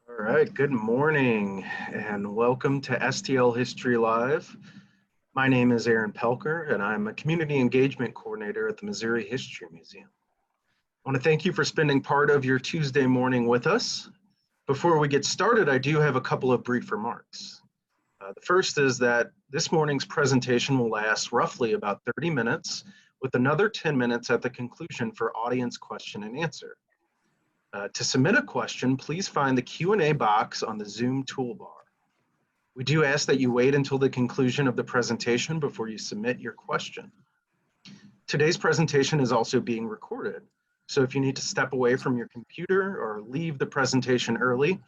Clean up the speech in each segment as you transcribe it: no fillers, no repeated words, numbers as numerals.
All right, good morning and welcome to STL History Live. My name is Aaron Pelker and I'm a Community Engagement Coordinator at the Missouri History Museum. I want to thank you for spending part of your Tuesday morning with us. Before we get started, I do have a couple of brief remarks. The first is that this morning's presentation will last roughly about 30 minutes with another 10 minutes at the conclusion for audience question and answer. To submit a question, please find the Q&A box on the Zoom toolbar. We do ask that you wait until the conclusion of the presentation before you submit your question. Today's presentation is also being recorded, so if you need to step away from your computer or leave the presentation early,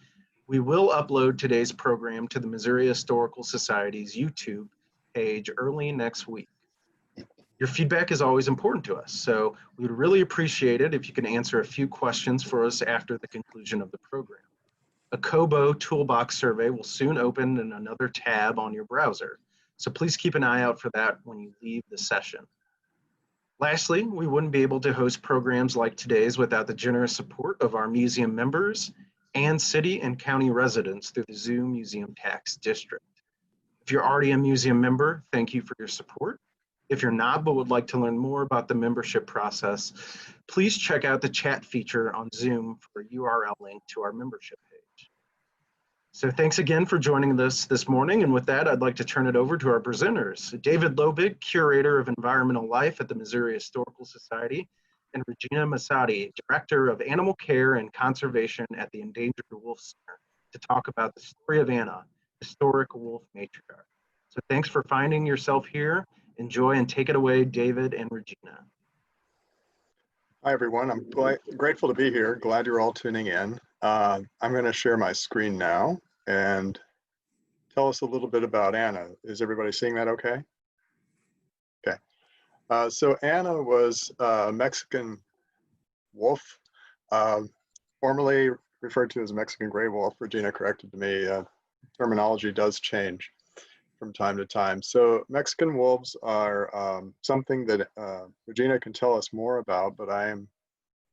we will upload today's program to the Missouri Historical Society's YouTube page early next week. Your feedback is always important to us, so we would really appreciate it if you can answer a few questions for us after the conclusion of the program. A Kobo toolbox survey will soon open in another tab on your browser, so please keep an eye out for that when you leave the session. Lastly, we wouldn't be able to host programs like today's without the generous support of our museum members and city and county residents through the Zoom Museum Tax District. If you're already a museum member, thank you for your support. If you're not but would like to learn more about the membership process, please check out the chat feature on Zoom for a URL link to our membership page. So thanks again for joining us this morning. And with that, I'd like to turn it over to our presenters, David Lobig, Curator of Environmental Life at the Missouri Historical Society, and Regina Masadi, Director of Animal Care and Conservation at the Endangered Wolf Center, to talk about the story of Anna, historic wolf matriarch. So thanks for finding yourself here. Enjoy and take it away, David and Regina. Hi, everyone. I'm grateful to be here. Glad you're all tuning in. I'm going to share my screen now and tell us a little bit about Anna. Is everybody seeing that okay? Okay. So Anna was a Mexican wolf, formerly referred to as a Mexican gray wolf. Regina corrected me. Terminology does change from time to time. So Mexican wolves are something that Regina can tell us more about, but I am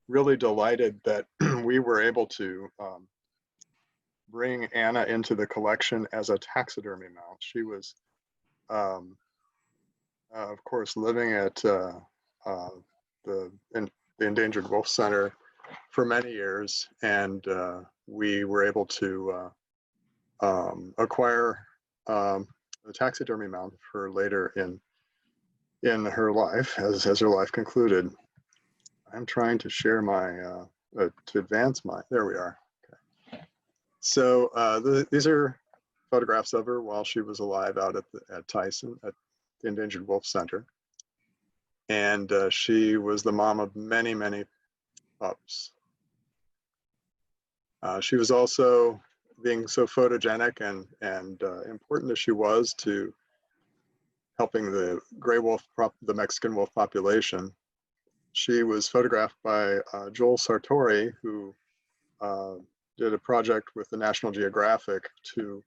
really delighted that we were able to bring Anna into the collection as a taxidermy mount. She was, of course, living at the Endangered Wolf Center for many years, and we were able to acquire the taxidermy mount for later in her life, as her life concluded. I'm trying to share my, to advance my, there we are. Okay. So these are photographs of her while she was alive out at Tyson, at the Endangered Wolf Center. And she was the mom of many, many pups. She was also, being so photogenic and important as she was to helping the gray wolf, the Mexican wolf population, she was photographed by Joel Sartori, who did a project with the National Geographic to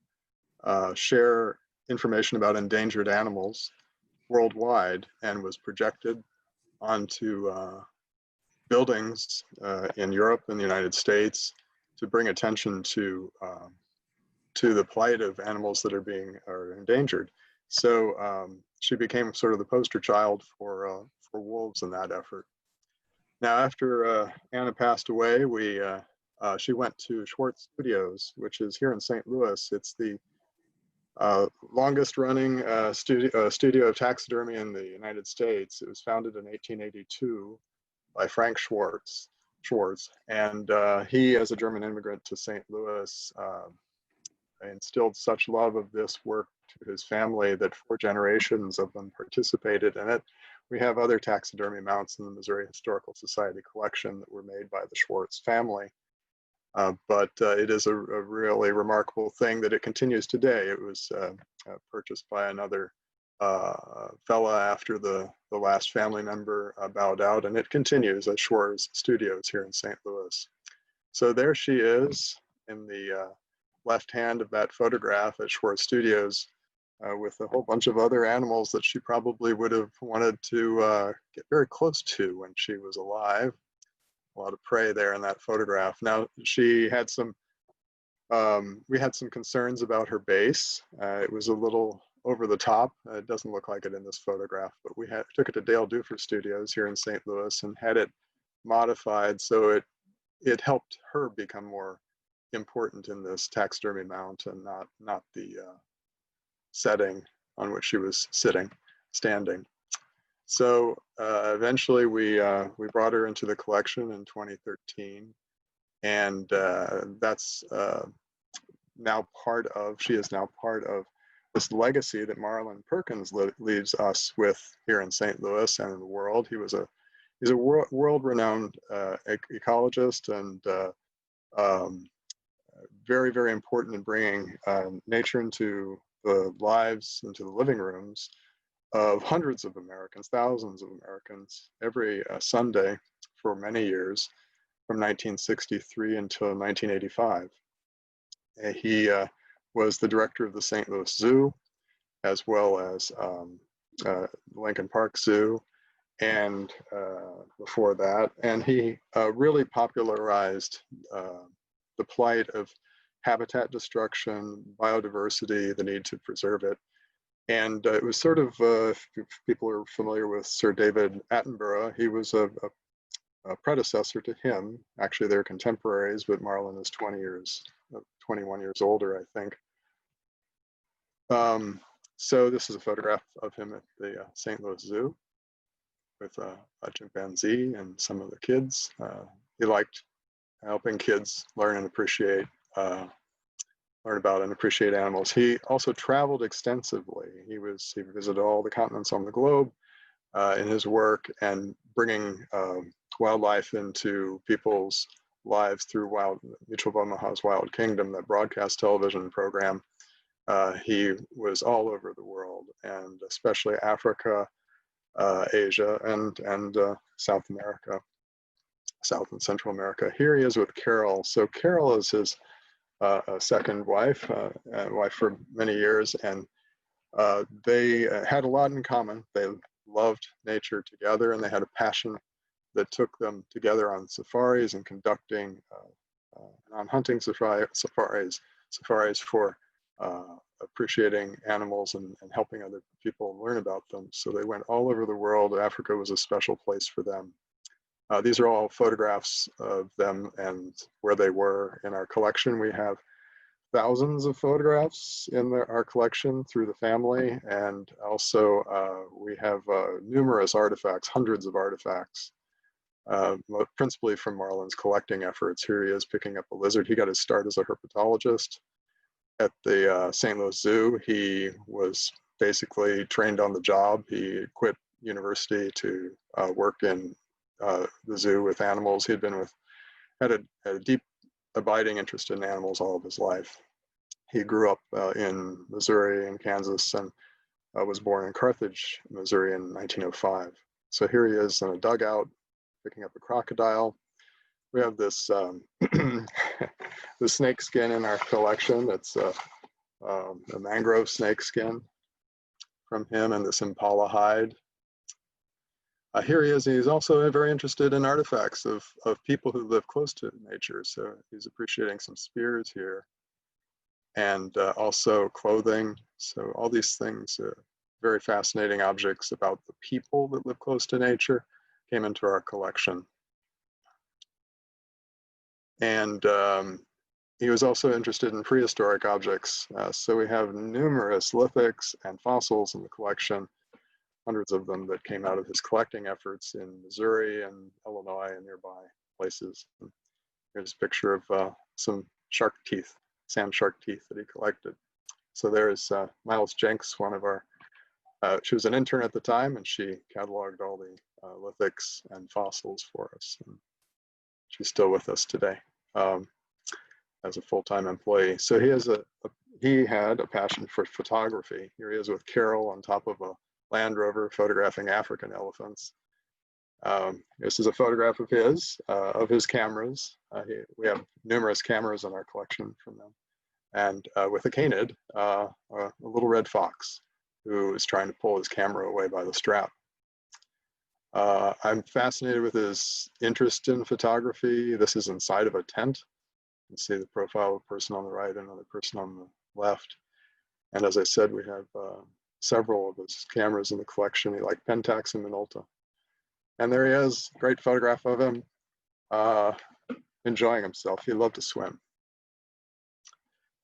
share information about endangered animals worldwide, and was projected onto buildings in Europe and the United States to bring attention to the plight of animals that are endangered. So she became sort of the poster child for wolves in that effort. Now, after Anna passed away, she went to Schwartz Studios, which is here in St. Louis. It's the longest running studio of taxidermy in the United States. It was founded in 1882 by Frank Schwartz. And he, as a German immigrant to St. Louis, instilled such love of this work to his family that 4 generations of them participated in it. We have other taxidermy mounts in the Missouri Historical Society collection that were made by the Schwartz family. But it is a really remarkable thing that it continues today. It was purchased by another fella after the last family member bowed out, and it continues at Schwartz Studios here in St. Louis. So there she is in the left hand of that photograph at Schwartz Studios with a whole bunch of other animals that she probably would have wanted to get very close to when she was alive. A lot of prey there in that photograph. Now, she had some We had some concerns about her base. It was a little over the top. It doesn't look like it in this photograph, but we took it to Dale Duffer Studios here in St. Louis and had it modified so it helped her become more important in this taxidermy mount and not the setting on which she was standing. So eventually we brought her into the collection in 2013, and that's she is now part of this legacy that Marlin Perkins leaves us with here in St. Louis and in the world. He's a world-renowned ecologist and very, very important in bringing nature into the lives, into the living rooms of hundreds of Americans, thousands of Americans every Sunday for many years, from 1963 until 1985. He was the director of the St. Louis Zoo, as well as Lincoln Park Zoo, and before that. And he really popularized the plight of habitat destruction, biodiversity, the need to preserve it. And it was sort of, if people are familiar with Sir David Attenborough, he was a predecessor to him. Actually, they're contemporaries, but Marlin is 21 years older, I think. So this is a photograph of him at the St. Louis Zoo with a chimpanzee and some of the kids. He liked helping kids learn about and appreciate animals. He also traveled extensively. He visited all the continents on the globe in his work, and bringing wildlife into people's lives through Mutual of Omaha's Wild Kingdom, that broadcast television program. He was all over the world, and especially Africa, Asia, and South America, South and Central America. Here he is with Carol. So Carol is his second wife, wife for many years, and they had a lot in common. They loved nature together, and they had a passion that took them together on safaris and conducting on hunting safaris for appreciating animals and helping other people learn about them. So they went all over the world. Africa was a special place for them. These are all photographs of them and where they were in our collection. We have thousands of photographs in our collection through the family, and also we have numerous artifacts, hundreds of artifacts, principally from Marlin's collecting efforts. Here he is picking up a lizard. He got his start as a herpetologist at the St. Louis Zoo. He was basically trained on the job. He quit university to work in the zoo with animals. He had a deep abiding interest in animals all of his life. He grew up in Missouri and Kansas, and was born in Carthage, Missouri in 1905. So here he is in a dugout picking up a crocodile. We have this the snake skin in our collection. It's a mangrove snake skin from him, and this impala hide. Here he is. He's also very interested in artifacts of people who live close to nature. So he's appreciating some spears here, and also clothing. So all these things, very fascinating objects about the people that live close to nature, came into our collection. And he was also interested in prehistoric objects. So we have numerous lithics and fossils in the collection, hundreds of them that came out of his collecting efforts in Missouri and Illinois and nearby places. And here's a picture of some shark teeth, sand shark teeth that he collected. So there's Miles Jenks, one of our, she was an intern at the time, and she cataloged all the lithics and fossils for us. And she's still with us today as a full-time employee. So he had a passion for photography. Here he is with Carol on top of a Land Rover photographing African elephants. This is a photograph of his cameras. We have numerous cameras in our collection from them. And with a canid, a little red fox who is trying to pull his camera away by the strap. I'm fascinated with his interest in photography. This is inside of a tent. You see the profile of a person on the right, another person on the left. And as I said, we have several of his cameras in the collection. He liked Pentax and Minolta. And there he is, great photograph of him, enjoying himself. He loved to swim.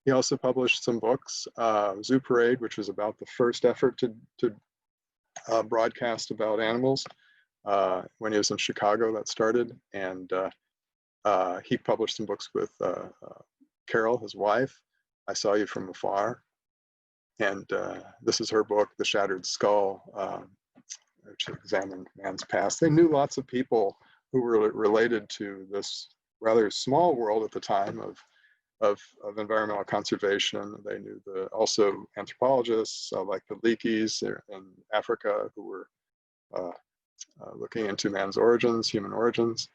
He also published some books, Zoo Parade, which was about the first effort to broadcast about animals. When he was in Chicago, that started. And he published some books with Carol, his wife, I Saw You From Afar. And this is her book, The Shattered Skull, which examined man's past. They knew lots of people who were related to this rather small world at the time of environmental conservation. They knew also anthropologists like the Leakeys in Africa who were looking into man's origins, human origins.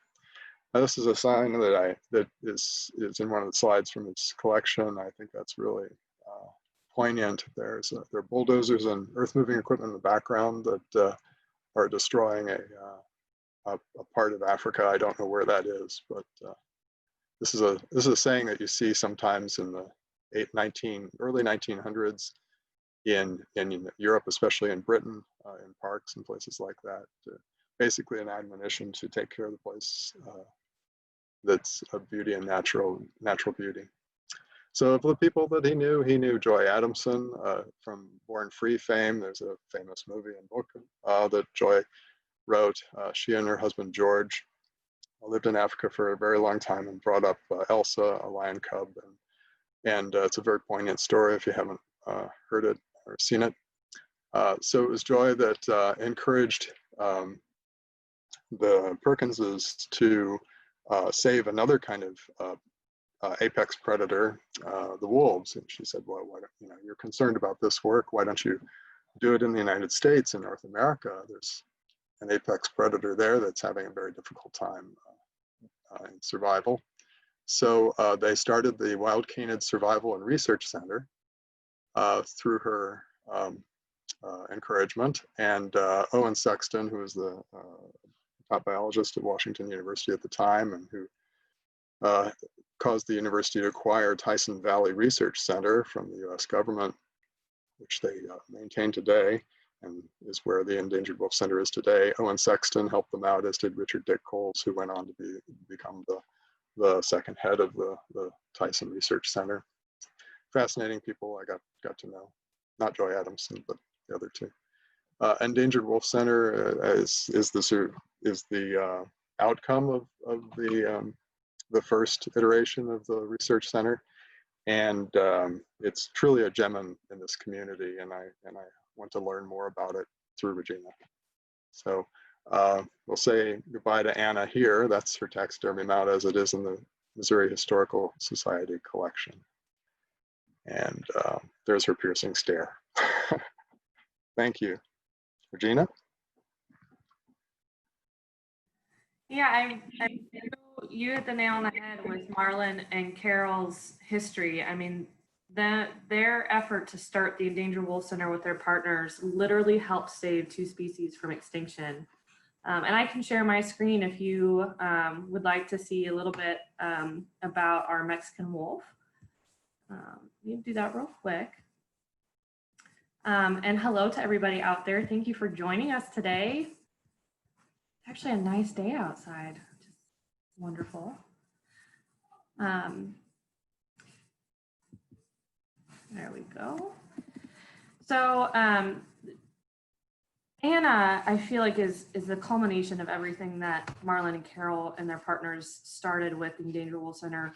Now, this is a sign that is in one of the slides from his collection. I think that's really poignant. There are bulldozers and earth-moving equipment in the background that are destroying a part of Africa. I don't know where that is, but this is a saying that you see sometimes in the early 1900s in Europe, especially in Britain, in parks and places like that. Basically, an admonition to take care of the place that's of beauty and natural beauty. So of the people that he knew Joy Adamson from Born Free fame. There's a famous movie and book that Joy wrote. She and her husband George lived in Africa for a very long time and brought up Elsa, a lion cub, and it's a very poignant story if you haven't heard it or seen it. So it was Joy that encouraged the Perkinses to save another kind of apex predator, the wolves. And she said, well, why don't, you're concerned about this work, why don't you do it in the United States, in North America? There's an apex predator there that's having a very difficult time in survival. So they started the Wild Canid Survival and Research Center through her encouragement. And Owen Sexton, who was the top biologist at Washington University at the time, and who caused the university to acquire Tyson Valley Research Center from the US government, which they maintain today and is where the Endangered Wolf Center is today. Owen Sexton helped them out, as did Richard Dick Coles, who went on to become the second head of the Tyson Research Center. Fascinating people I got to know, not Joy Adamson, but the other two. Endangered Wolf Center is the outcome of the first iteration of the research center, and it's truly a gem in this community. And I want to learn more about it through Regina. So we'll say goodbye to Anna here. That's her taxidermy mount as it is in the Missouri Historical Society collection. And there's her piercing stare. Thank you. Regina? Yeah, you hit the nail on the head with Marlon and Carol's history. I mean, their effort to start the Endangered Wolf Center with their partners literally helped save 2 species from extinction. And I can share my screen if you would like to see a little bit about our Mexican wolf. You can do that real quick. And hello to everybody out there. Thank you for joining us today. It's actually a nice day outside, which is wonderful. There we go. So Anna, I feel like is the culmination of everything that Marlon and Carol and their partners started with the Endangered Wolf Center,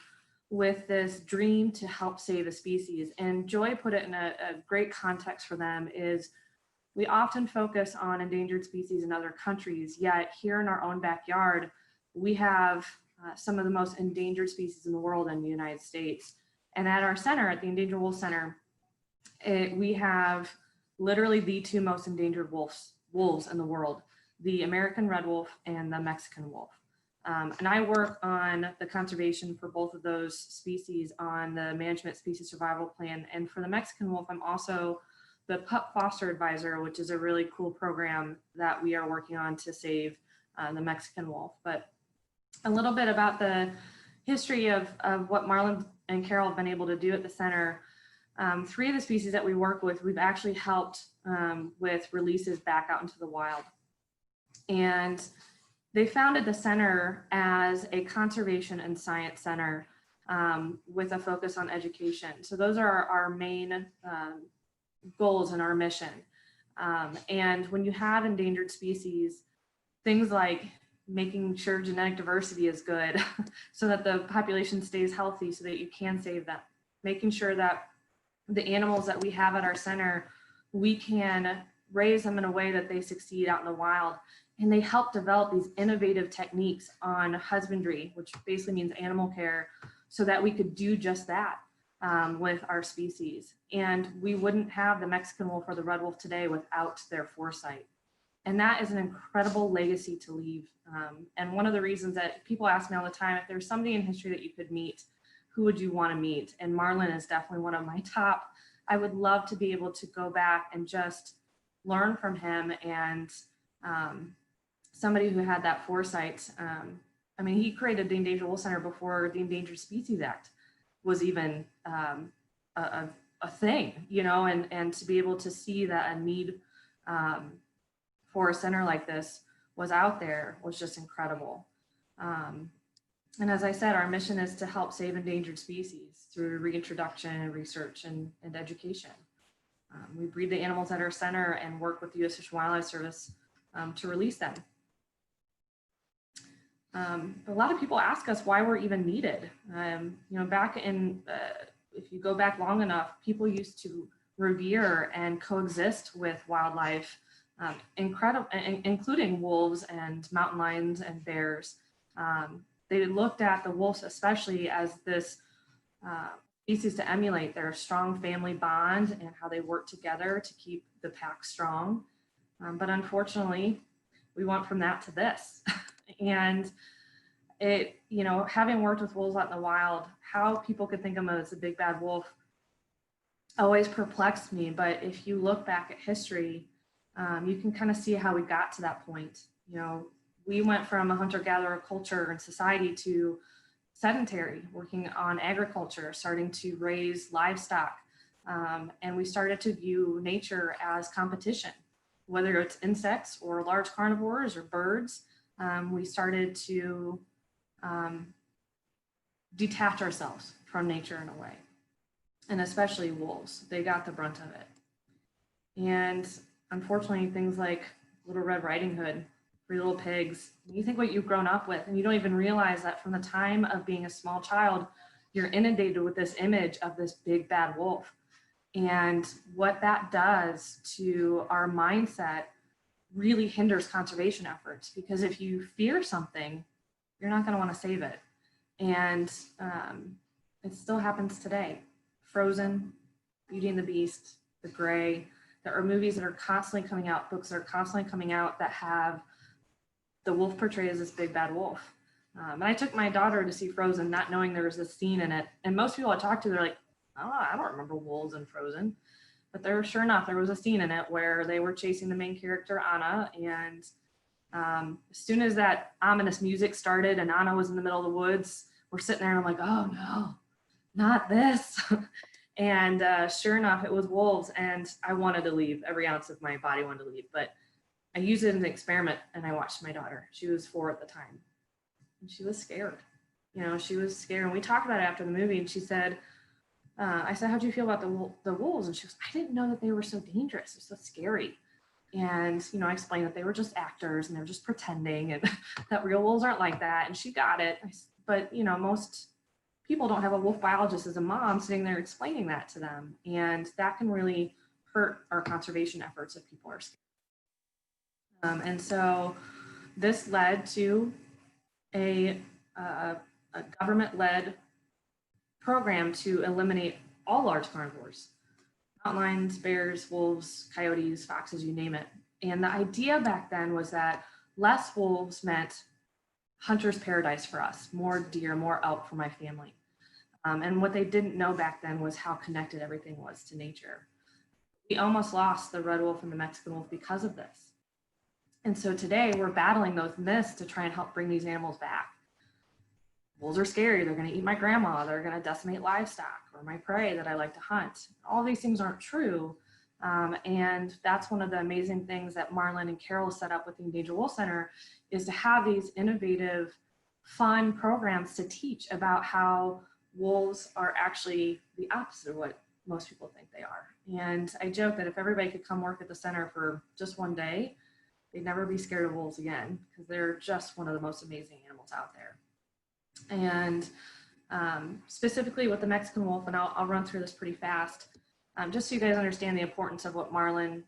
with this dream to help save a species. And Joy put it in a great context for them is we often focus on endangered species in other countries, yet here in our own backyard, we have some of the most endangered species in the world in the United States. And at our center, at the Endangered Wolf Center, we have literally the 2 most endangered wolves in the world, the American red wolf and the Mexican wolf. And I work on the conservation for both of those species on the Management Species Survival Plan. And for the Mexican wolf, I'm also the Pup Foster Advisor, which is a really cool program that we are working on to save the Mexican wolf. But a little bit about the history of what Marlon and Carol have been able to do at the center, 3 of the species that we work with, we've actually helped with releases back out into the wild. And they founded the center as a conservation and science center with a focus on education. So those are our main goals and our mission. And when you have endangered species, things like making sure genetic diversity is good so that the population stays healthy so that you can save them, making sure that the animals that we have at our center, we can raise them in a way that they succeed out in the wild. And they help develop these innovative techniques on husbandry, which basically means animal care, so that we could do just that with our species. And we wouldn't have the Mexican wolf or the red wolf today without their foresight. And that is an incredible legacy to leave. And one of the reasons that people ask me all the time, if there's somebody in history that you could meet, who would you want to meet? And Marlon is definitely one of my top. I would love to be able to go back and just learn from him, and somebody who had that foresight. I mean, he created the Endangered Wolf Center before the Endangered Species Act was even a thing, you know, and to be able to see that a need for a center like this was out there was just incredible. And as I said, our mission is to help save endangered species through reintroduction and research and education. We breed the animals at our center and work with the U.S. Fish and Wildlife Service to release them. A lot of people ask us why we're even needed. You know, back in, if you go back long enough, people used to revere and coexist with wildlife, including wolves and mountain lions and bears. They looked at the wolves especially as this species to emulate their strong family bond and how they work together to keep the pack strong. But unfortunately, we went from that to this. And it, you know, having worked with wolves out in the wild, how people could think of them as a big bad wolf always perplexed me. But if you look back at history, you can kind of see how we got to that point. You know, we went from a hunter-gatherer culture and society to sedentary, working on agriculture, starting to raise livestock. And we started to view nature as competition, whether it's insects or large carnivores or birds. We started to detach ourselves from nature in a way, and especially wolves. They got the brunt of it. And unfortunately, things like Little Red Riding Hood, Three Little Pigs, you think what you've grown up with, and you don't even realize that from the time of being a small child, you're inundated with this image of this big bad wolf. And what that does to our mindset really hinders conservation efforts, because if you fear something, you're not going to want to save it. And it still happens today. Frozen, Beauty and the Beast, The Gray. There are movies that are constantly coming out, books that are constantly coming out that have the wolf portrayed as this big bad wolf. And I took my daughter to see Frozen, not knowing there was this scene in it. And most people I talk to, they're like, oh, I don't remember wolves in Frozen. But there, sure enough, there was a scene in it where they were chasing the main character, Anna. And as soon as that ominous music started and Anna was in the middle of the woods, we're sitting there and I'm like, oh no, not this. And sure enough, it was wolves. And I wanted to leave. Every ounce of my body wanted to leave. But I used it as an experiment, and I watched my daughter. She was 4 at the time. And she was scared. You know, she was scared. And we talked about it after the movie, and she said, I said, how'd you feel about the wolves? And she goes, I didn't know that they were so dangerous. They're so scary. And, you know, I explained that they were just actors and they're just pretending, and that real wolves aren't like that. And she got it. But, you know, most people don't have a wolf biologist as a mom sitting there explaining that to them. And that can really hurt our conservation efforts if people are scared. And so this led to a government-led program to eliminate all large carnivores, mountain lions, bears, wolves, coyotes, foxes, you name it. And the idea back then was that less wolves meant hunter's paradise for us, more deer, more elk for my family. And what they didn't know back then was how connected everything was to nature. We almost lost the red wolf and the Mexican wolf because of this. And so today we're battling those myths to try and help bring these animals back. wolves are scary. They're going to eat my grandma. They're going to decimate livestock or my prey that I like to hunt. All these things aren't true. And that's one of the amazing things that Marlon and Carol set up with the Endangered Wolf Center, is to have these innovative, fun programs to teach about how wolves are actually the opposite of what most people think they are. And I joke that if everybody could come work at the center for just one day, they'd never be scared of wolves again, because they're just one of the most amazing animals out there. And specifically with the Mexican wolf, and I'll run through this pretty fast, just so you guys understand the importance of what Marlon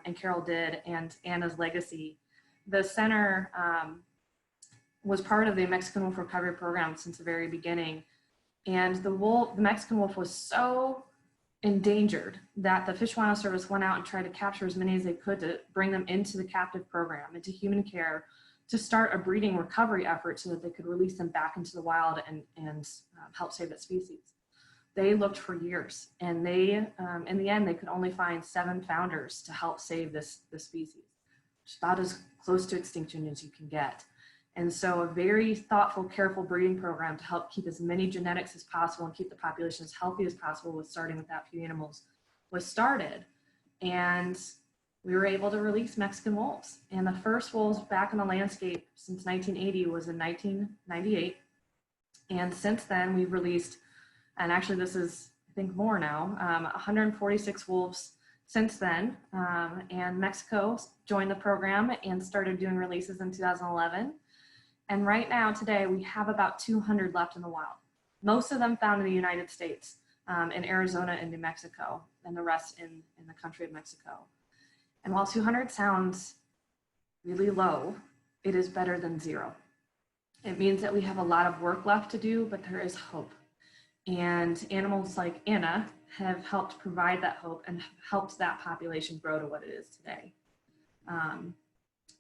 and Carol did and Anna's legacy. The center was part of the Mexican Wolf Recovery Program since the very beginning. And the Mexican wolf was so endangered that the Fish and Wildlife Service went out and tried to capture as many as they could to bring them into the captive program, into human care, to start a breeding recovery effort so that they could release them back into the wild and help save that species. They looked for years, and they, in the end, they could only find 7 founders to help save this species, which is about as close to extinction as you can get. And so a very thoughtful, careful breeding program to help keep as many genetics as possible and keep the population as healthy as possible, with starting with that few animals, was started. And we were able to release Mexican wolves. And the first wolves back in the landscape since 1980 was in 1998. And since then we've released, and actually this is, I think, more now, 146 wolves since then. And Mexico joined the program and started doing releases in 2011. And right now, today, we have about 200 left in the wild. Most of them found in the United States, in Arizona and New Mexico, and the rest in the country of Mexico. And while 200 sounds really low, it is better than 0. It means that we have a lot of work left to do, but there is hope. And animals like Anna have helped provide that hope and helped that population grow to what it is today.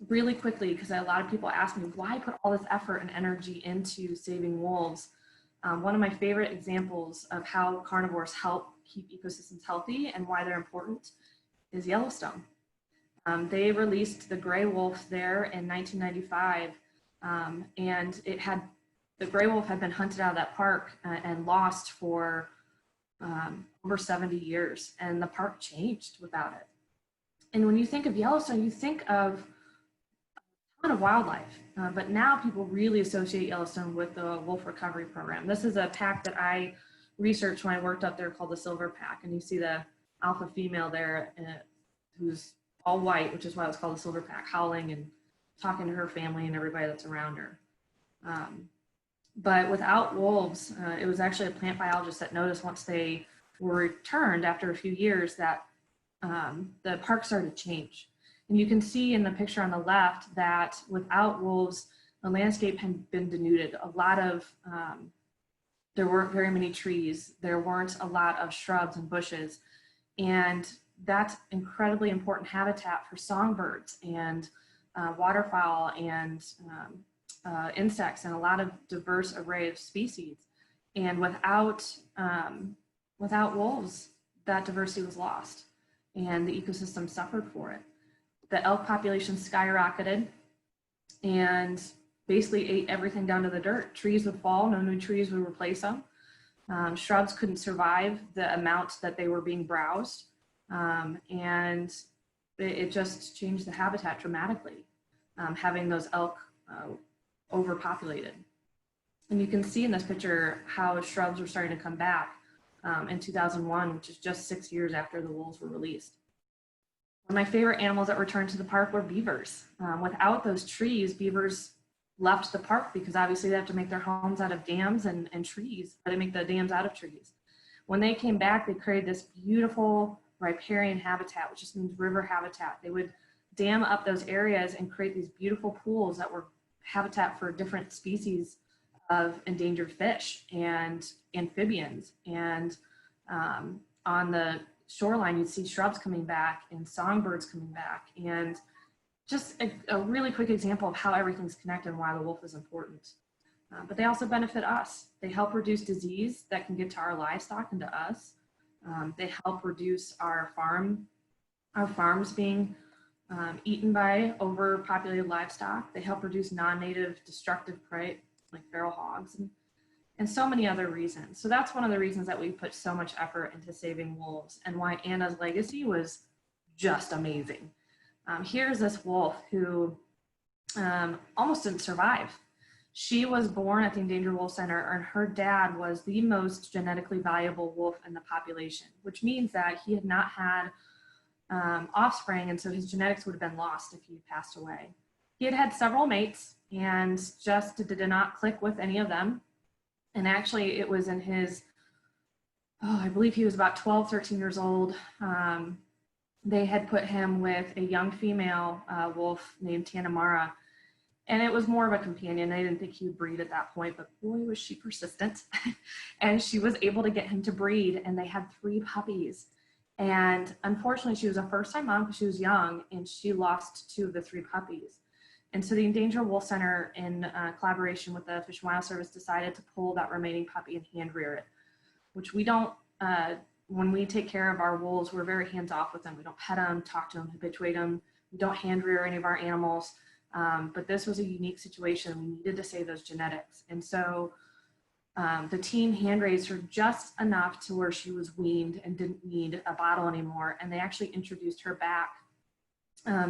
Really quickly, because a lot of people ask me, why put all this effort and energy into saving wolves? One of my favorite examples of how carnivores help keep ecosystems healthy and why they're important is Yellowstone. They released the gray wolf there in 1995, and the gray wolf had been hunted out of that park and lost for over 70 years, and the park changed without it. And when you think of Yellowstone, you think of of wildlife, but now people really associate Yellowstone with the wolf recovery program. This is a pack that I researched when I worked up there called the Silver Pack, and you see the alpha female there who's all white, which is why it's called the Silver Pack, howling and talking to her family and everybody that's around her. But without wolves, it was actually a plant biologist that noticed once they were returned after a few years that the park started to change. And you can see in the picture on the left that without wolves, the landscape had been denuded. There weren't very many trees. There weren't a lot of shrubs and bushes. And that's incredibly important habitat for songbirds and waterfowl and insects and a lot of diverse array of species. And without wolves, that diversity was lost and the ecosystem suffered for it. The elk population skyrocketed and basically ate everything down to the dirt. Trees would fall, no new trees would replace them. Shrubs couldn't survive the amount that they were being browsed. And it just changed the habitat dramatically, having those elk overpopulated. And you can see in this picture how shrubs were starting to come back in 2001, which is just 6 years after the wolves were released. One of my favorite animals that returned to the park were beavers. Without those trees, beavers left the park because obviously they have to make their homes out of dams and trees, but they make the dams out of trees. When they came back, they created this beautiful riparian habitat, which just means river habitat. They would dam up those areas and create these beautiful pools that were habitat for different species of endangered fish and amphibians. And on the shoreline, you'd see shrubs coming back and songbirds coming back. And just a really quick example of how everything's connected and why the wolf is important. But they also benefit us. They help reduce disease that can get to our livestock and to us. They help reduce our farms being eaten by overpopulated livestock. They help reduce non-native destructive prey like feral hogs, and so many other reasons. So that's one of the reasons that we put so much effort into saving wolves, and why Anna's legacy was just amazing. Here's this wolf who almost didn't survive. She was born at the Endangered Wolf Center, and her dad was the most genetically valuable wolf in the population, which means that he had not had offspring, and so his genetics would have been lost if he passed away. He had had several mates and just did not click with any of them. And actually, it was in his, I believe he was about 12, 13 years old. They had put him with a young female wolf named Tanamara. And it was more of a companion. They didn't think he would breed at that point, but boy, was she persistent. And she was able to get him to breed, and they had 3 puppies. And unfortunately, she was a first-time mom because she was young, and she lost 2 of the 3 puppies. And so the Endangered Wolf Center, in collaboration with the Fish and Wildlife Service, decided to pull that remaining puppy and hand rear it, which we don't, when we take care of our wolves, we're very hands-off with them. We don't pet them, talk to them, habituate them. We don't hand rear any of our animals. But this was a unique situation. We needed to save those genetics. And so the team hand raised her just enough to where she was weaned and didn't need a bottle anymore. And they actually introduced her back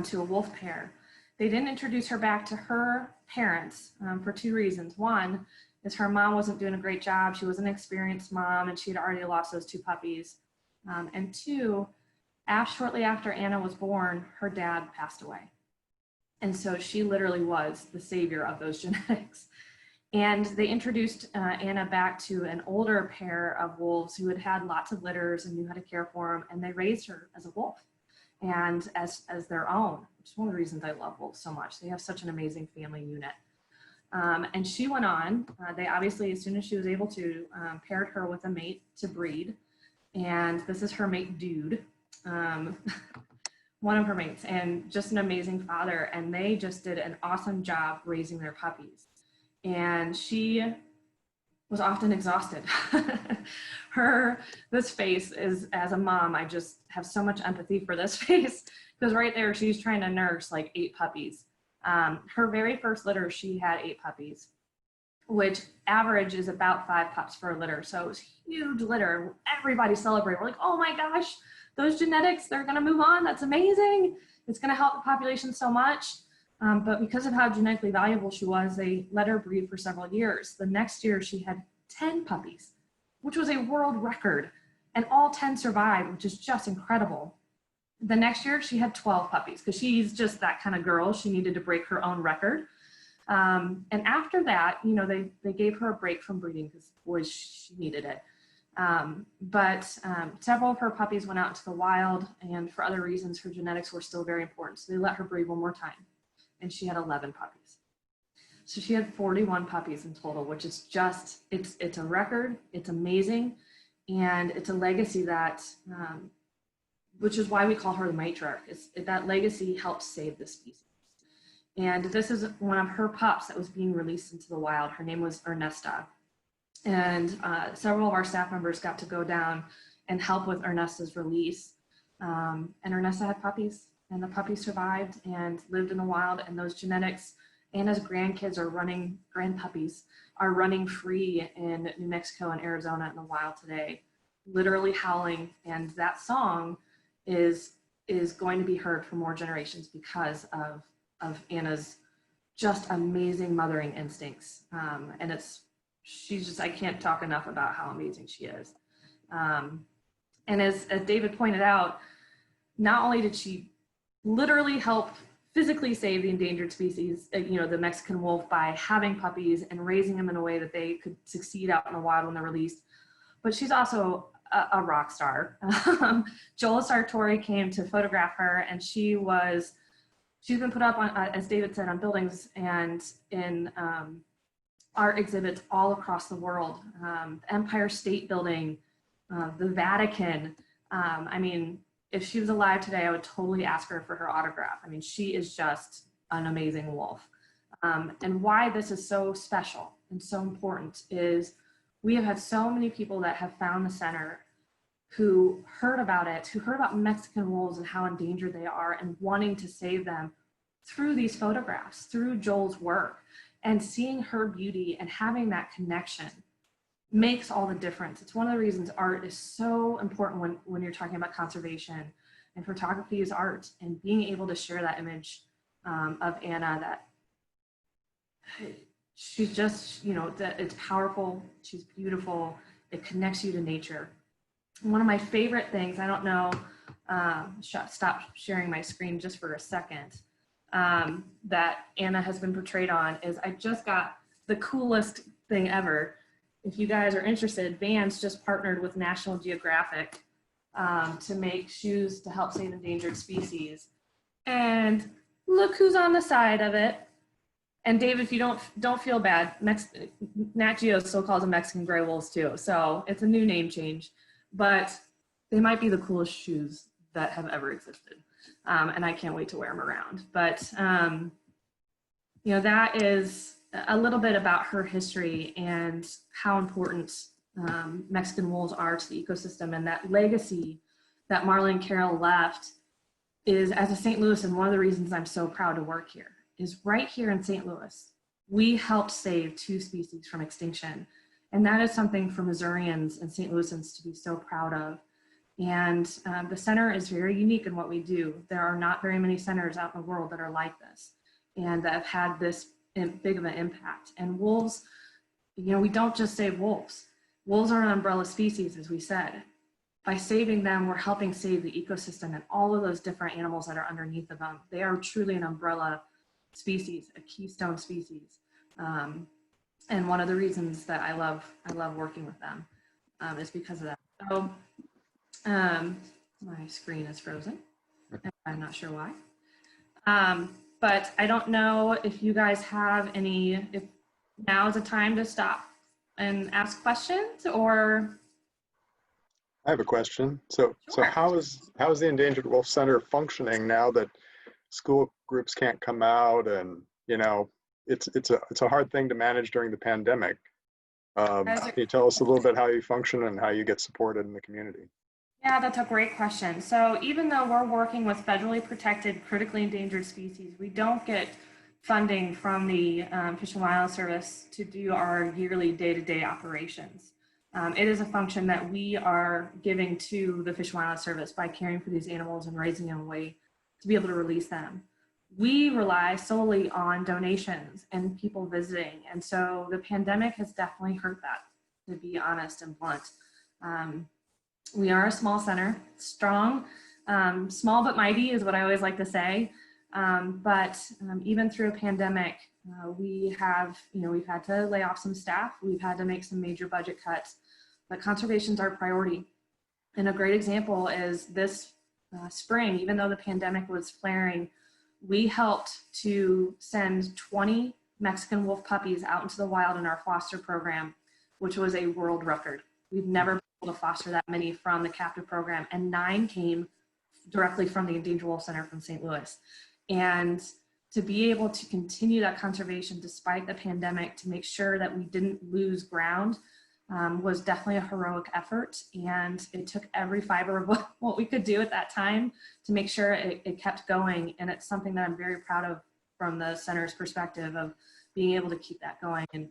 to a wolf pair. They didn't introduce her back to her parents for 2 reasons. One is her mom wasn't doing a great job. She was an experienced mom, and she had already lost those 2 puppies. And 2, shortly after Anna was born, her dad passed away. And so she literally was the savior of those genetics. And they introduced Anna back to an older pair of wolves who had had lots of litters and knew how to care for them. And they raised her as a wolf and as their own, which is one of the reasons I love wolves so much. They have such an amazing family unit. And she went on. They obviously, as soon as she was able to, paired her with a mate to breed. And this is her mate, Dude. One of her mates, and just an amazing father. And they just did an awesome job raising their puppies. And she was often exhausted. This face is, as a mom, I just have so much empathy for this face, because right there, she's trying to nurse like 8 puppies. Her very first litter, she had 8 puppies, which average is about 5 pups per litter. So it was a huge litter. Everybody celebrated. We're like, oh my gosh, those genetics, they're gonna move on. That's amazing. It's gonna help the population so much. But because of how genetically valuable she was, they let her breed for several years. The next year she had 10 puppies, which was a world record, and all 10 survived, which is just incredible. The next year she had 12 puppies, because she's just that kind of girl. She needed to break her own record. And after that, you know, they gave her a break from breeding because boy, she needed it. But several of her puppies went out into the wild, and for other reasons, her genetics were still very important. So they let her breed one more time, and she had 11 puppies. So she had 41 puppies in total, which is just, it's a record, it's amazing. And it's a legacy that, which is why we call her the matriarch. That legacy helps save the species. And this is one of her pups that was being released into the wild. Her name was Ernesta. And several of our staff members got to go down and help with Ernesta's release. And Ernesta had puppies, and the puppies survived and lived in the wild. And those genetics, Anna's grandkids are running, grandpuppies are running free in New Mexico and Arizona in the wild today, literally howling. And that song is going to be heard for more generations because of Anna's just amazing mothering instincts. And she's just, I can't talk enough about how amazing she is. And as David pointed out, not only did she literally help physically save the endangered species, you know, the Mexican wolf, by having puppies and raising them in a way that they could succeed out in the wild when they're released, but she's also a rock star. Joel Sartori came to photograph her, and she's been put up on, as David said, on buildings and in art exhibits all across the world. The Empire State Building, the Vatican. I mean, if she was alive today, I would totally ask her for her autograph. I mean, she is just an amazing wolf. And why this is so special and so important is we have had so many people that have found the center who heard about it, who heard about Mexican wolves and how endangered they are, and wanting to save them through these photographs, through Joel's work. And seeing her beauty and having that connection makes all the difference. It's one of the reasons art is so important when you're talking about conservation, and photography is art, and being able to share that image of Anna, that she's just, you know, that it's powerful, she's beautiful, it connects you to nature. One of my favorite things, I don't know, stop sharing my screen just for a second, that Anna has been portrayed on is I just got the coolest thing ever. If you guys are interested, Vans just partnered with National Geographic to make shoes to help save endangered species. And look who's on the side of it. And Dave, if you don't feel bad, Nat Geo still calls them Mexican gray wolves too. So it's a new name change, but they might be the coolest shoes that have ever existed. And I can't wait to wear them around. But, you know, that is a little bit about her history and how important Mexican wolves are to the ecosystem, and that legacy that Marlene Carroll left is, as a St. Louis, and one of the reasons I'm so proud to work here, is right here in St. Louis, we helped save 2 species from extinction. And that is something for Missourians and St. Louisans to be so proud of. And the center is very unique in what we do. There are not very many centers out in the world that are like this and that have had this big of an impact. And wolves, you know, we don't just save wolves. Wolves are an umbrella species, as we said. By saving them, we're helping save the ecosystem and all of those different animals that are underneath of them. They are truly an umbrella species, a keystone species. And one of the reasons that I love working with them is because of that. So my screen is frozen. I'm not sure why. But I don't know if you guys have any, if now is a time to stop and ask questions, or. I have a question. So how is the Endangered Wolf Center functioning now that school groups can't come out, and you know it's a hard thing to manage during the pandemic? Can you tell us a little bit how you function and how you get supported in the community? Yeah, that's a great question. So even though we're working with federally protected, critically endangered species, we don't get funding from the Fish and Wildlife Service to do our yearly day-to-day operations. It is a function that we are giving to the Fish and Wildlife Service by caring for these animals and raising them away to be able to release them. We rely solely on donations and people visiting. And so the pandemic has definitely hurt that, to be honest and blunt. We are a small center, strong, small but mighty is what I always like to say. But even through a pandemic, we have, you know, we've had to lay off some staff. We've had to make some major budget cuts, but conservation is our priority. And a great example is this spring, even though the pandemic was flaring, we helped to send 20 Mexican wolf puppies out into the wild in our foster program, which was a world record. We've never been able to foster that many from the captive program, and 9 came directly from the Endangered Wolf Center from St. Louis. And to be able to continue that conservation despite the pandemic, to make sure that we didn't lose ground, was definitely a heroic effort. And it took every fiber of what we could do at that time to make sure it kept going. And it's something that I'm very proud of from the center's perspective of being able to keep that going.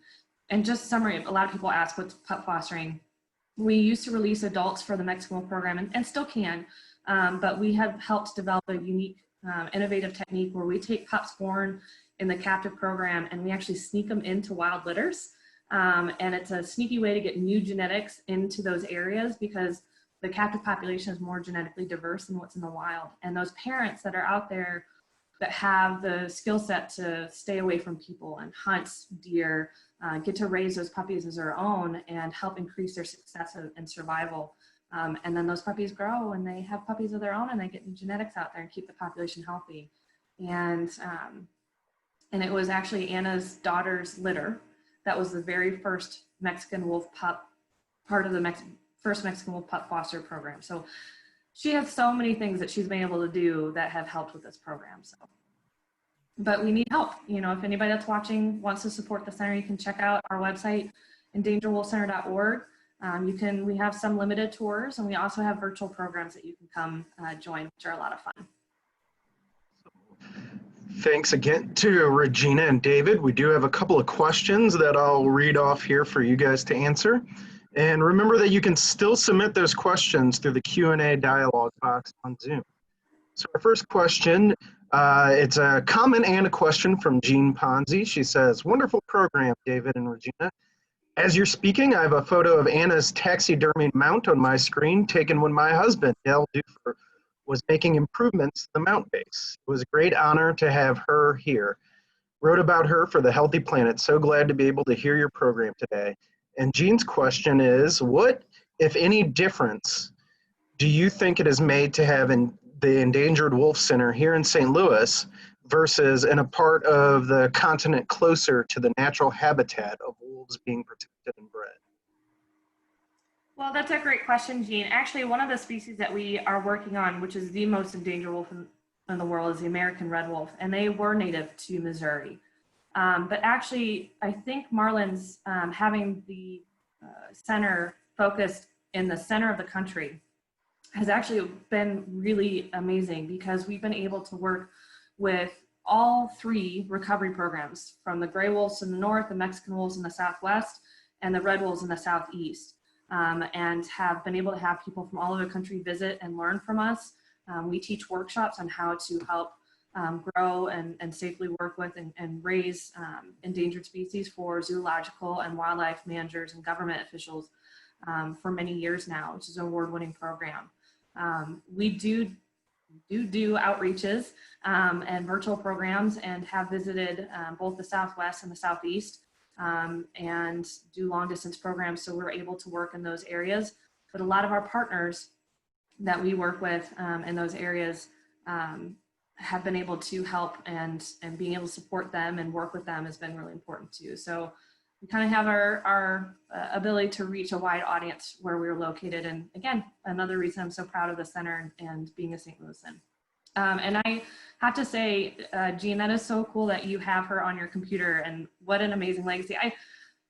And just summary, a lot of people ask what's pup fostering. We used to release adults for the Mexican wolf program and still can, but we have helped develop a unique, innovative technique where we take pups born in the captive program and we actually sneak them into wild litters. And it's a sneaky way to get new genetics into those areas because the captive population is more genetically diverse than what's in the wild. And those parents that are out there that have the skill set to stay away from people and hunt deer, get to raise those puppies as their own and help increase their success and survival. And then those puppies grow and they have puppies of their own and they get new genetics out there and keep the population healthy. And it was actually Anna's daughter's litter that was the very first Mexican wolf pup, part of the first Mexican wolf pup foster program. So she has so many things that she's been able to do that have helped with this program. So, but we need help. You know, if anybody that's watching wants to support the center, you can check out our website, endangeredwolfcenter.org. We have some limited tours, and we also have virtual programs that you can come join, which are a lot of fun. Thanks again to Regina and David. We do have a couple of questions that I'll read off here for you guys to answer. And remember that you can still submit those questions through the Q&A dialog box on Zoom. So our first question, it's a comment and a question from Jean Ponzi. She says, wonderful program, David and Regina. As you're speaking, I have a photo of Anna's taxidermy mount on my screen taken when my husband, Dale Dufer, was making improvements to the mount base. It was a great honor to have her here. Wrote about her for the Healthy Planet. So glad to be able to hear your program today. And Jean's question is, what, if any, difference do you think it has made to have the Endangered Wolf Center here in St. Louis versus in a part of the continent closer to the natural habitat of wolves being protected and bred? Well, that's a great question, Jean. Actually, one of the species that we are working on, which is the most endangered wolf in the world, is the American red wolf, and they were native to Missouri. But actually, I think Marlin's having the center focused in the center of the country has actually been really amazing, because we've been able to work with all three recovery programs, from the gray wolves in the north, the Mexican wolves in the southwest, and the red wolves in the southeast, and have been able to have people from all over the country visit and learn from us. We teach workshops on how to help grow and safely work with and raise endangered species for zoological and wildlife managers and government officials for many years now, which is an award-winning program. We do outreaches and virtual programs, and have visited both the Southwest and the Southeast, and do long distance programs, so we're able to work in those areas. But a lot of our partners that we work with in those areas have been able to help, and being able to support them and work with them has been really important too. So we kind of have our ability to reach a wide audience where we're located. And again, another reason I'm so proud of the center and being a St. Louisan. And I have to say, Jean, that is so cool that you have her on your computer, and what an amazing legacy.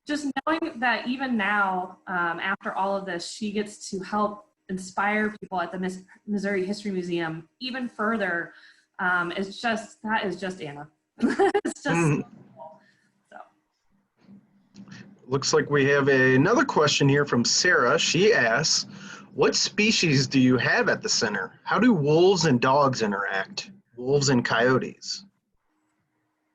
Just knowing that even now, after all of this, she gets to help inspire people at the Missouri History Museum even further. That is just Anna. It's just Looks like we have another question here from Sarah. She asks, what species do you have at the center? How do wolves and dogs interact? Wolves and coyotes?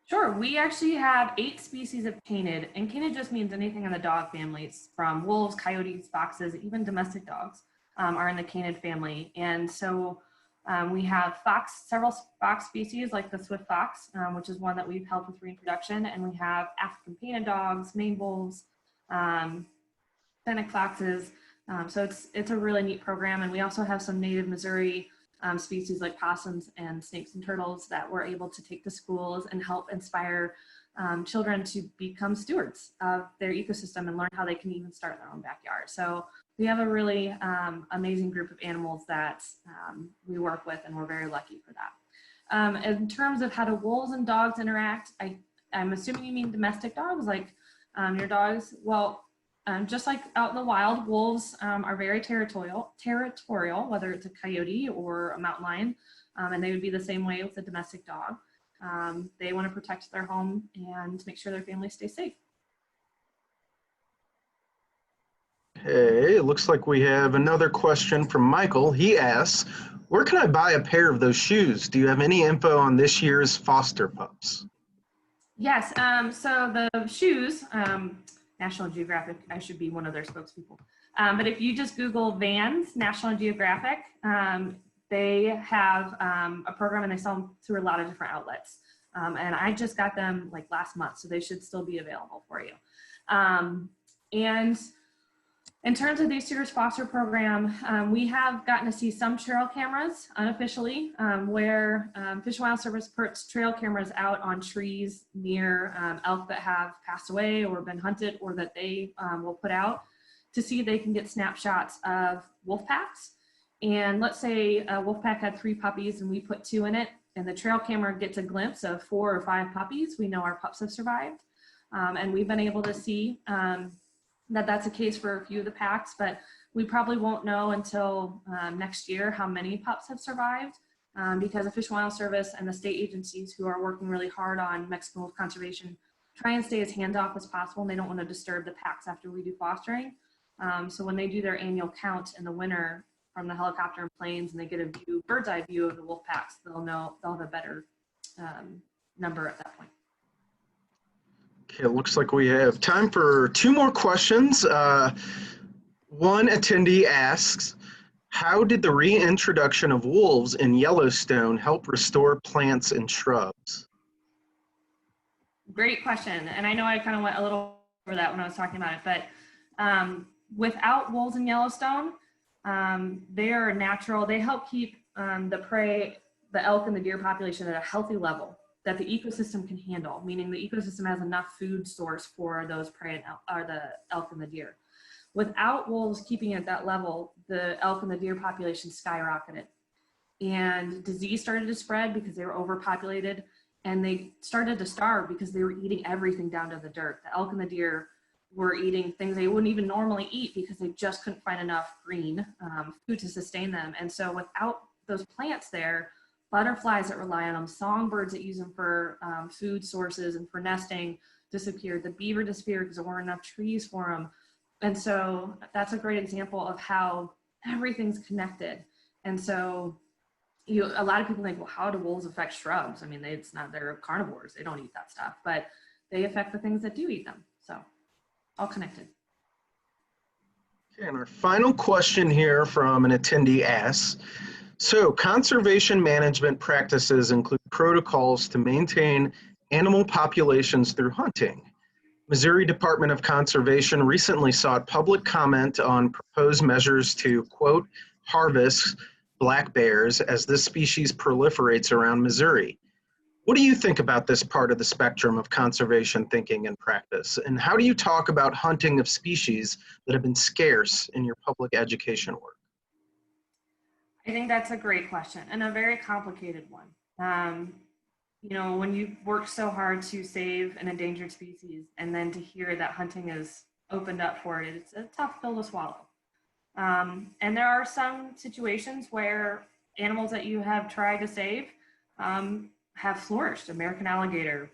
Sure, we actually have 8 species of canid, and canid just means anything in the dog families, from wolves, coyotes, foxes, even domestic dogs are in the canid family. And so we have several fox species like the swift fox, which is one that we've helped with reintroduction, and we have African painted dogs, Maine wolves, fennec foxes. So it's a really neat program, and we also have some native Missouri species like possums and snakes and turtles that we're able to take to schools and help inspire children to become stewards of their ecosystem and learn how they can even start in their own backyard. So we have a really amazing group of animals that we work with, and we're very lucky for that. In terms of how do wolves and dogs interact, I'm assuming you mean domestic dogs, like your dogs. Well, just like out in the wild, wolves are very territorial, whether it's a coyote or a mountain lion, and they would be the same way with a domestic dog. They want to protect their home and make sure their family stays safe. Hey, it looks like we have another question from Michael. He asks, where can I buy a pair of those shoes? Do you have any info on this year's foster pups? Yes, so the shoes, National Geographic, I should be one of their spokespeople. But if you just Google Vans, National Geographic, they have a program, and they sell them through a lot of different outlets. And I just got them like last month, so they should still be available for you. And in terms of the East Cedars Foster Program, we have gotten to see some trail cameras unofficially, where Fish and Wildlife Service puts trail cameras out on trees near elk that have passed away or been hunted, or that they will put out to see if they can get snapshots of wolf packs. And let's say a wolf pack had 3 puppies and we put 2 in it, and the trail camera gets a glimpse of 4 or 5 puppies, we know our pups have survived. And we've been able to see that that's the case for a few of the packs, but we probably won't know until next year how many pups have survived. because the Fish and Wildlife Service and the state agencies who are working really hard on Mexican wolf conservation try and stay as hands-off as possible, and they don't want to disturb the packs after we do fostering. So when they do their annual count in the winter from the helicopter and planes, and they get a view, bird's eye view of the wolf packs, they'll have a better number at that point. Okay, it looks like we have time for 2 more questions. One attendee asks, how did the reintroduction of wolves in Yellowstone help restore plants and shrubs? Great question. And I know I kind of went a little over that when I was talking about it, but without wolves in Yellowstone, they are natural. They help keep the prey, the elk and the deer population at a healthy level that the ecosystem can handle, meaning the ecosystem has enough food source for those prey or the elk and the deer. Without wolves keeping it at that level, the elk and the deer population skyrocketed. And disease started to spread because they were overpopulated, and they started to starve because they were eating everything down to the dirt. The elk and the deer were eating things they wouldn't even normally eat because they just couldn't find enough green food to sustain them. And so without those plants there, butterflies that rely on them, songbirds that use them for food sources and for nesting disappeared. The beaver disappeared because there weren't enough trees for them. And so that's a great example of how everything's connected. And so a lot of people think, well, how do wolves affect shrubs? I mean, they're carnivores. They don't eat that stuff, but they affect the things that do eat them. So all connected. Okay, and our final question here from an attendee asks, so conservation management practices include protocols to maintain animal populations through hunting. Missouri Department of Conservation recently sought public comment on proposed measures to, quote, harvest black bears as this species proliferates around Missouri. What do you think about this part of the spectrum of conservation thinking and practice? And how do you talk about hunting of species that have been scarce in your public education work? I think that's a great question and a very complicated one. You know, when you work so hard to save an endangered species and then to hear that hunting is opened up for it, it's a tough pill to swallow. And there are some situations where animals that you have tried to save have flourished. American alligator,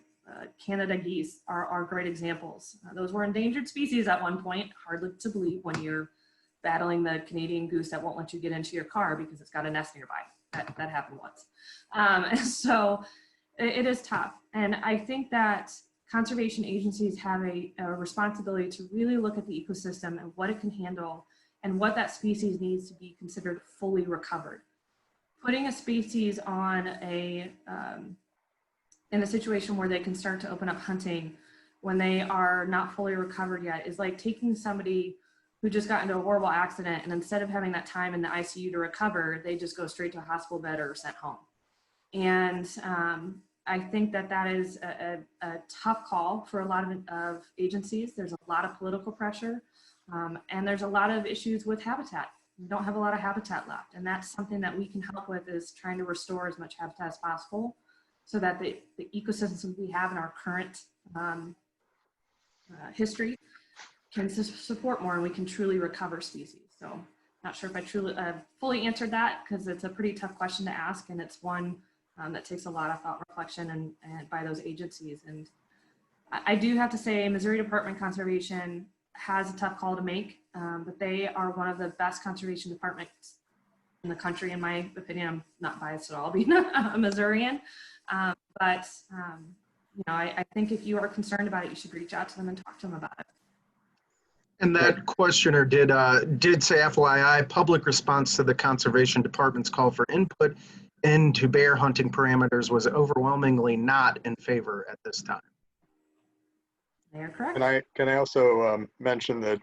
Canada geese are great examples. Those were endangered species at one point, hardly to believe when you're battling the Canadian goose that won't let you get into your car because it's got a nest nearby. That happened once. So it is tough. And I think that conservation agencies have a responsibility to really look at the ecosystem and what it can handle and what that species needs to be considered fully recovered. Putting a species on in a situation where they can start to open up hunting when they are not fully recovered yet is like taking somebody who just got into a horrible accident, and instead of having that time in the ICU to recover, they just go straight to a hospital bed or sent home. And I think that is a tough call for a lot of agencies. There's a lot of political pressure, and there's a lot of issues with habitat. We don't have a lot of habitat left, and that's something that we can help with, is trying to restore as much habitat as possible so that the ecosystems we have in our current history can support more and we can truly recover species. So not sure if I truly fully answered that, because it's a pretty tough question to ask, and it's one that takes a lot of thought, reflection, and by those agencies. And I do have to say, Missouri Department of Conservation has a tough call to make, but they are one of the best conservation departments in the country, in my opinion. I'm not biased at all, being a Missourian, but you know, I think if you are concerned about it, you should reach out to them and talk to them about it. And that questioner did say, FYI, public response to the Conservation Department's call for input into bear hunting parameters was overwhelmingly not in favor at this time. They are correct. Can I also mention that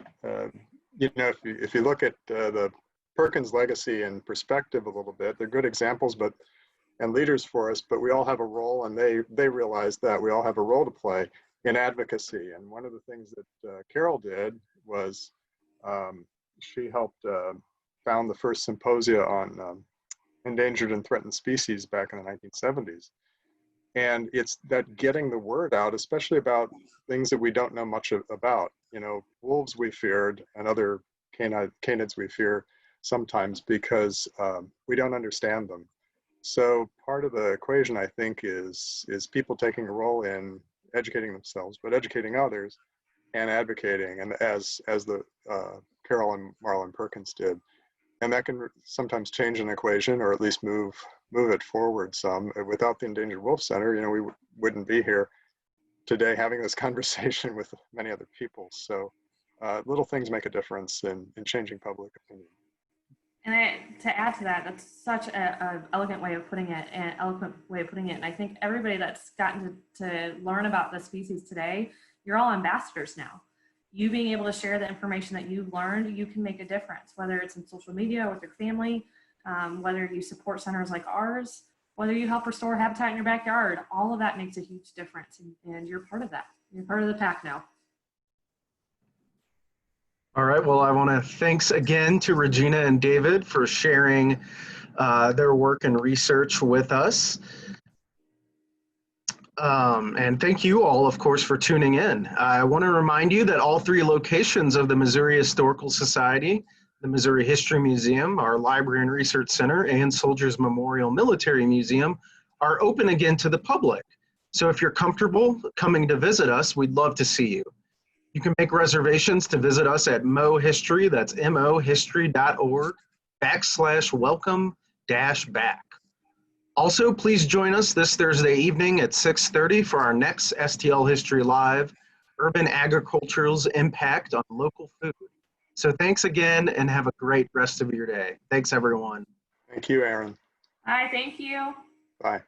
you know, if you look at the Perkins legacy in perspective a little bit, they're good examples, and leaders for us, but we all have a role, and they realize that we all have a role to play in advocacy. And one of the things that Carol did was she helped found the first symposia on endangered and threatened species back in the 1970s. And it's that getting the word out, especially about things that we don't know much about. You know, wolves we feared and other canids we fear sometimes because we don't understand them. So part of the equation, I think, is people taking a role in educating themselves, but educating others and advocating, and as the Carol and Marlon Perkins did. And that can sometimes change an equation, or at least move it forward some. Without the Endangered Wolf Center, we wouldn't be here today having this conversation with many other people. So little things make a difference in changing public opinion. And to add to that, that's such an elegant way of putting it, an eloquent way of putting it. And I think everybody that's gotten to learn about the species today, you're all ambassadors now. You being able to share the information that you've learned, you can make a difference, whether it's in social media, with your family, whether you support centers like ours, whether you help restore habitat in your backyard. All of that makes a huge difference, and you're part of that. You're part of the pack now. All right, well, I want to thanks again to Regina and David for sharing their work and research with us. And thank you all, of course, for tuning in. I want to remind you that all 3 locations of the Missouri Historical Society, the Missouri History Museum, our Library and Research Center, and Soldiers Memorial Military Museum are open again to the public. So if you're comfortable coming to visit us, we'd love to see you. You can make reservations to visit us at MoHistory, that's mohistory.org/welcome-back. Also, please join us this Thursday evening at 6:30 for our next STL History Live, Urban Agriculture's Impact on Local Food. So thanks again and have a great rest of your day. Thanks, everyone. Thank you, Aaron. All right, thank you. Bye.